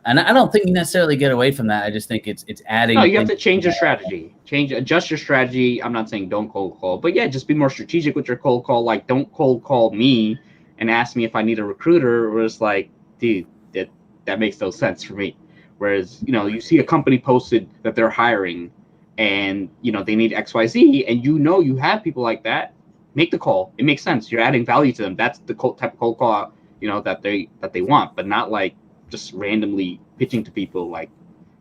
And I don't think you necessarily get away from that. I just think it's adding. No, you have to change your strategy. Adjust your strategy. I'm not saying don't cold call, but yeah, just be more strategic with your cold call. Like, don't cold call me and ask me if I need a recruiter. Or it's like, dude, that makes no sense for me. Whereas, you know, you see a company posted that they're hiring, and they need XYZ, and you have people like that, make the call. It makes sense. You're adding value to them. That's the type of cold call that they want, but not like just randomly pitching to people. Like,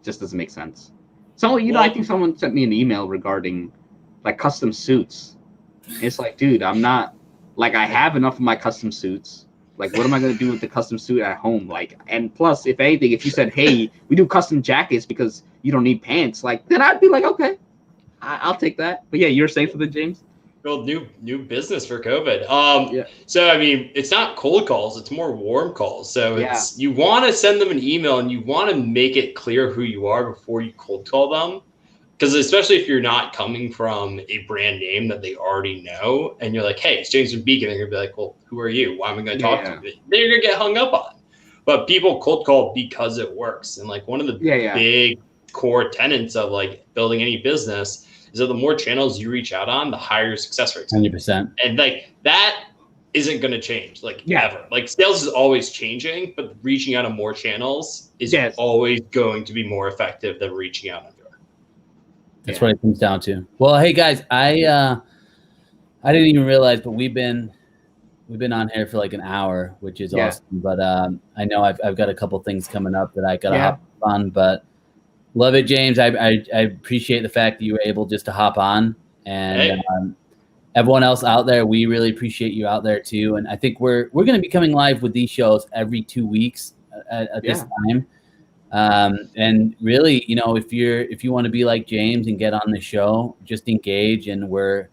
just doesn't make sense. So I think someone sent me an email regarding like custom suits. It's like, dude, I'm not like, I have enough of my custom suits. Like, what am I going to do with the custom suit at home? Like, and plus, if anything, if you said, hey, we do custom jackets because you don't need pants, like, then I'd be like, okay, I'll take that. But yeah, you're saying something, James? Well, new business for COVID. So I mean, it's not cold calls; it's more warm calls. So it's you want to send them an email and you want to make it clear who you are before you cold call them, because especially if you're not coming from a brand name that they already know, and you're like, "Hey, it's James from Beacon," and you're gonna be like, "Well, who are you? Why am I going to talk to you?" Then you're gonna get hung up on. But people cold call because it works, and like one of the big core tenets of like building any business is that the more channels you reach out on, the higher your success rates. 100%. And like that isn't going to change, like ever. Like sales is always changing, but reaching out on more channels is always going to be more effective than reaching out on your. That's what it comes down to. Well, hey guys, I didn't even realize, but we've been on here for like an hour, which is awesome. But I know I've got a couple things coming up that I gotta hop on, but. Love it, James. I appreciate the fact that you were able just to hop on, and everyone else out there, we really appreciate you out there too. And I think we're going to be coming live with these shows every 2 weeks at this time. And really, if you want to be like James and get on the show, just engage, and we're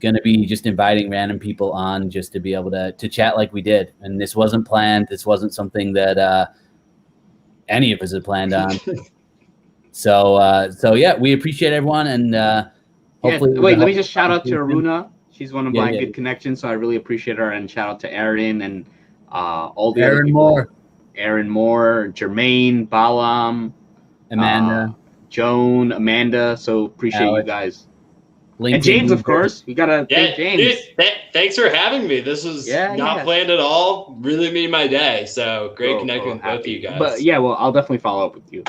going to be just inviting random people on just to be able to chat like we did. And this wasn't planned. This wasn't something that any of us had planned on. So yeah, we appreciate everyone, and hopefully. Wait, let me just shout out to Aruna. She's one of my good connections, so I really appreciate her. And shout out to Aaron and all the other people. Aaron Moore, Jermaine, Balam, Amanda, Joan, Amanda. So appreciate you guys. And James, of course. We gotta thank James. Dude, thanks for having me. This was not planned at all. Really made my day. So great connecting with both of you guys. But yeah, well, I'll definitely follow up with you.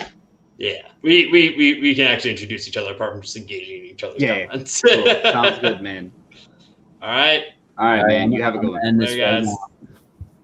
Yeah, we can actually introduce each other apart from just engaging in each other's comments. Cool. Sounds good, man. All right, man. You have a good one. End this right now.